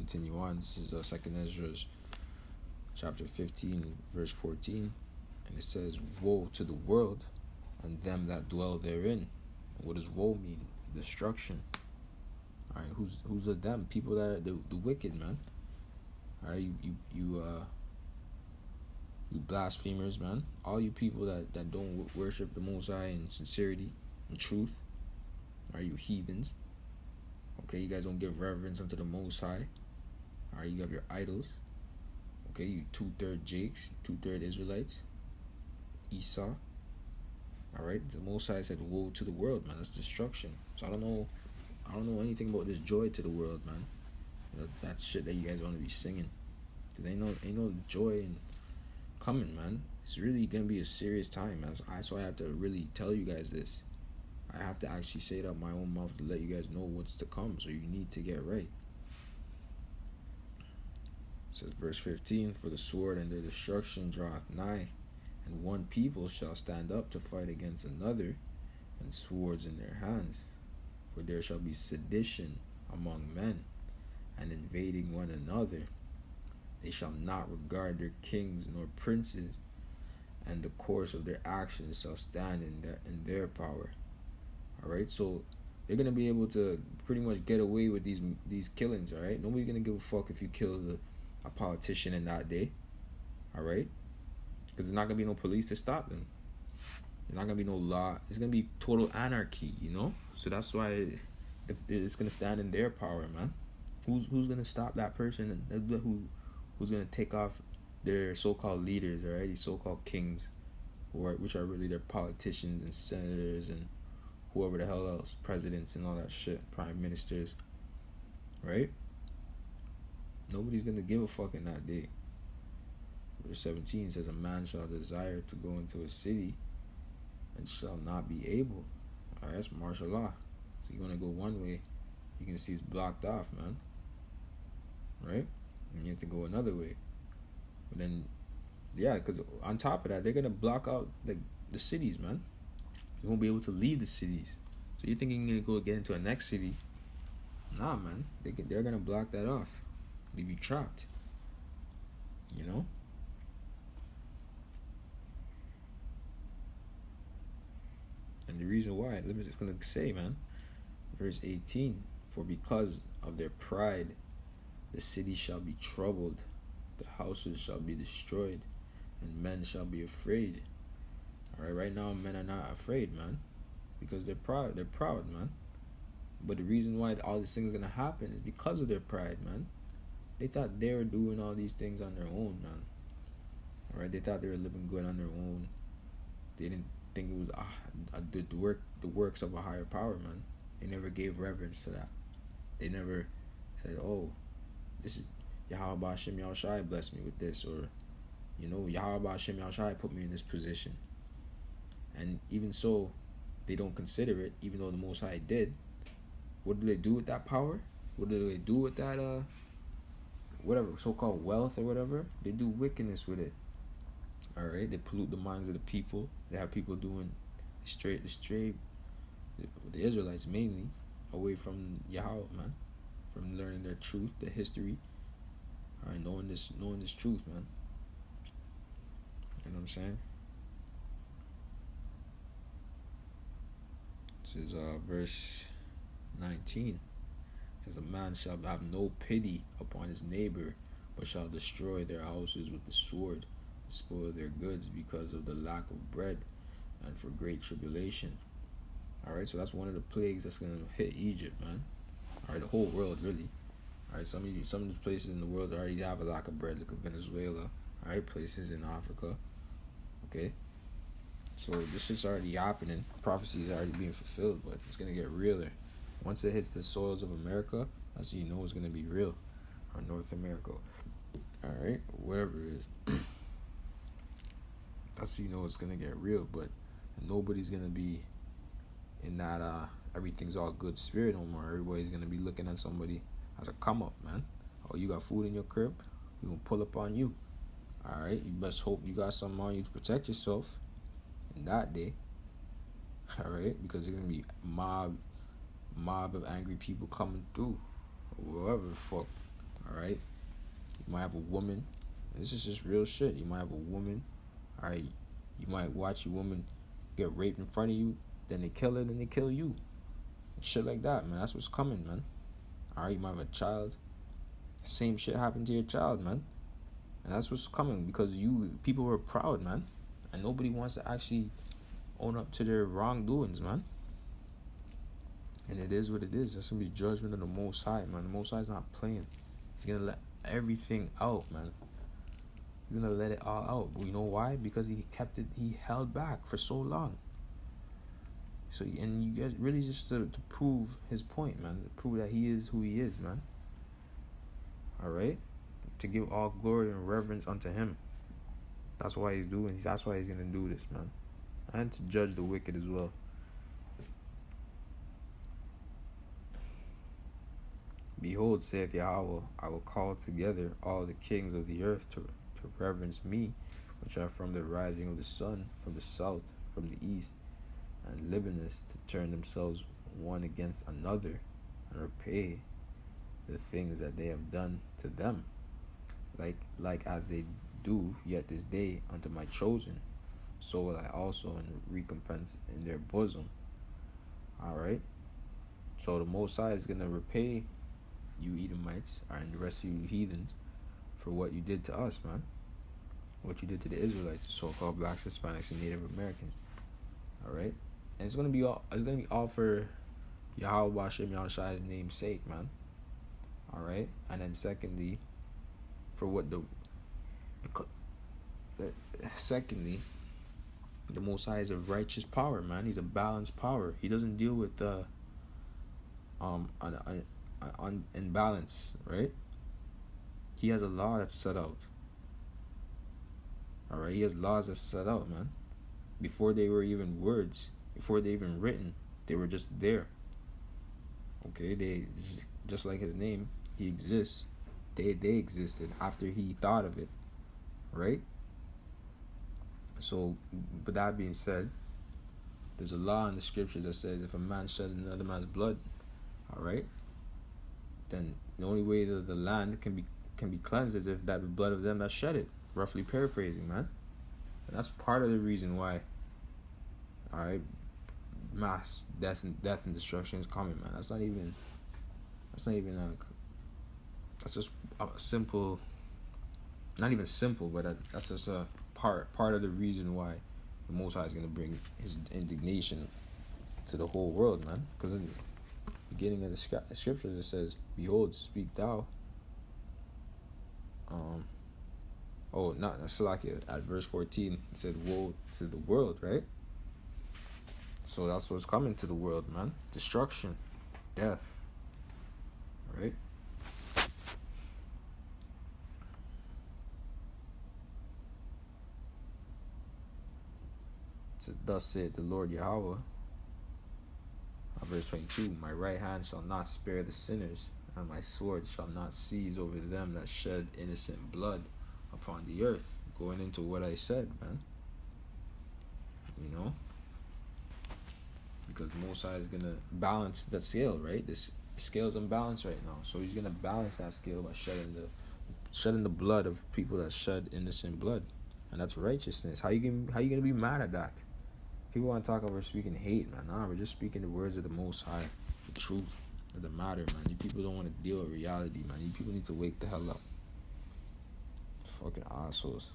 continue on. This is Second Ezra chapter 15, verse 14. And it says, "Woe to the world and them that dwell therein." And what does woe mean? Destruction. All right, who's the them? People that are the wicked, man. All right, you blasphemers, man. All you people that don't worship the Most High in sincerity and truth. Are you heathens? Okay, you guys don't give reverence unto the Most High. All right, you have your idols. Okay, you 2/3 Jakes, 2/3 Israelites. Esau. All right, the Most High said, "Woe to the world, man." That's destruction. So I don't know anything about this joy to the world, man. That shit that you guys want to be singing. Cause ain't no joy in coming, man. It's really gonna be a serious time, man. So I have to really tell you guys this. I have to actually say it out my own mouth to let you guys know what's to come. So you need to get right. It says verse 15, "For the sword and their destruction draweth nigh, and one people shall stand up to fight against another, and swords in their hands. For there shall be sedition among men, and invading one another. They shall not regard their kings nor princes, and the course of their actions shall stand in their power." All right, so they're gonna be able to pretty much get away with these killings. All right, nobody's gonna give a fuck if you kill a politician in that day. All right, because there's not gonna be no police to stop them. There's not gonna be no law. It's gonna be total anarchy, you know. So that's why it's gonna stand in their power, man. Who's gonna stop that person? Who's gonna take off their so-called leaders, all right? These so-called kings, which are really their politicians and senators and whoever the hell else, presidents and all that shit, prime ministers, right? Nobody's gonna give a fuck in that day. Verse 17 says, "A man shall desire to go into a city and shall not be able." All right, that's martial law. So you want to go one way, you can see it's blocked off, man. Right? And you have to go another way. But then, yeah, because on top of that, they're gonna block out the cities, man. You won't be able to leave the cities. So you're thinking you're gonna go get into a next city? Nah, man. They're gonna block that off, leave you trapped. You know. And the reason why, I'm just gonna say, man, verse 18, "For because of their pride, the city shall be troubled, the houses shall be destroyed, and men shall be afraid." All right, right now men are not afraid, man, because they're proud. They're proud, man. But the reason why all these things are gonna happen is because of their pride, man. They thought they were doing all these things on their own, man. All right, they thought they were living good on their own. They didn't think it was the works of a higher power, man. They never gave reverence to that. They never said, "Oh, this is Yahweh Hashem Yahushai blessed me with this," or, you know, Yahweh Hashem Yahushai put me in this position. And even so, they don't consider it, even though the Most High did. What do they do with that power? What do they do with that whatever so-called wealth or whatever? They do wickedness with it. All right, they pollute the minds of the people. They have people doing the Israelites mainly, away from Yahweh, man, from learning their truth, the history. All right, knowing this truth, man. You know what I'm saying? This is verse 19. It says, "A man shall have no pity upon his neighbor, but shall destroy their houses with the sword, and spoil their goods because of the lack of bread, and for great tribulation." All right, so that's one of the plagues that's gonna hit Egypt, man. All right, the whole world, really. All right, some of the places in the world already have a lack of bread, like Venezuela. All right, places in Africa. Okay, so this shit's already happening. Prophecy is already being fulfilled, but it's gonna get realer. Once it hits the soils of America, that's when you know it's gonna be real. Or North America. All right, whatever it is. That's when you know it's gonna get real. But nobody's gonna be in that everything's all good spirit no more. Everybody's gonna be looking at somebody as a come up, man. Oh, you got food in your crib? We gonna pull up on you. All right, you best hope you got something on you to protect yourself in that day. All right, because there's gonna be mob of angry people coming through, or whatever the fuck. All right. You might have a woman. This is just real shit. You might have a woman. All right. You might watch a woman get raped in front of you. Then they kill her. Then they kill you. Shit like that, man. That's what's coming, man. All right. You might have a child. Same shit happened to your child, man. And that's what's coming because people were proud, man. And nobody wants to actually own up to their wrongdoings, man. And it is what it is. That's going to be judgment of the Most High, man. The Most High is not playing. He's going to let everything out, man. He's going to let it all out. But you know why? Because he held back for so long. So, and you guys really just to prove his point, man. To prove that he is who he is, man. All right? To give all glory and reverence unto him. That's why he's going to do this, man. And to judge the wicked as well. Behold, saith Yahweh, I will call together all the kings of the earth to reverence me, which are from the rising of the sun, from the south, from the east, and Libanus, to turn themselves one against another, and repay the things that they have done to them, like as they do yet this day unto my chosen, so will I also in recompense in their bosom. All right. So the Most High is gonna repay you Edomites and the rest of you heathens for what you did to us, man. What you did to the Israelites, the so-called blacks, Hispanics, and Native Americans. All right. And it's gonna be all for Yahweh Bashem Yahshua's name's sake, man. All right. And then secondly, secondly, the Most High is a righteous power, man. He's a balanced power. He doesn't deal with imbalance, right? He has a law that's set out. All right, he has laws that's set out, man. Before they were even words, before they even written, they were just there. Okay, they just like his name, he exists. They existed after he thought of it, right? So, with that being said, there's a law in the scripture that says if a man shed another man's blood, all right, then the only way that the land can be cleansed is if that the blood of them that shed it. Roughly paraphrasing, man. And that's part of the reason why, all right, mass death and destruction is coming, man. That's just a simple, not even simple, but that's just a part of the reason why the Most High is going to bring his indignation to the whole world, man. Because in the beginning of the scriptures it says, behold, speak thou. At verse 14 it said, woe to the world, right? So that's what's coming to the world, man. Destruction, death, right? So thus said the Lord Yahweh. Verse 22, my right hand shall not spare the sinners, and my sword shall not seize over them that shed innocent blood upon the earth. Going into what I said, man. You know? Because Most High is going to balance the scale, right? This scale's unbalanced right now. So he's going to balance that scale by shedding the blood of people that shed innocent blood. And that's righteousness. How you going to be mad at that? People want to talk about speaking hate, man. Nah, we're just speaking the words of the Most High, the truth of the matter, man. You people don't want to deal with reality, man. You people need to wake the hell up. Fucking assholes.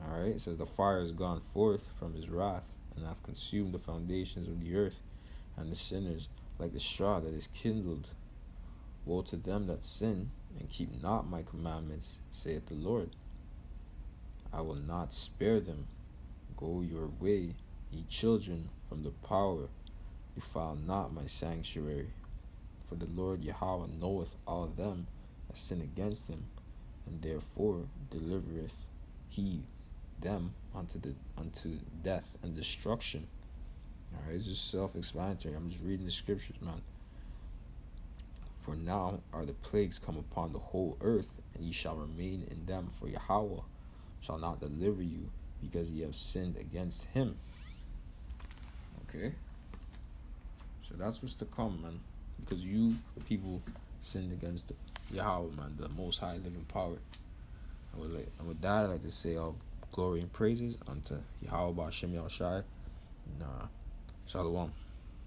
Alright, it says the fire has gone forth from his wrath, and hath consumed the foundations of the earth, and the sinners like the straw that is kindled. Woe to them that sin, and keep not my commandments, saith the Lord. I will not spare them. Go your way, ye children, from the power. Defile not my sanctuary. For the Lord Yahweh knoweth all them that sin against him, and therefore delivereth he them unto death and destruction. Alright, it's just self-explanatory. I'm just reading the scriptures, man. For now are the plagues come upon the whole earth, and ye shall remain in them, for Yahweh shall not deliver you, because ye have sinned against him. Okay? So that's what's to come, man. Because you people sinned against Yahweh, man, the Most High living power. And with that, I'd like to say all glory and praises unto Yahweh Ba'Shem Yahushai. And Shalom.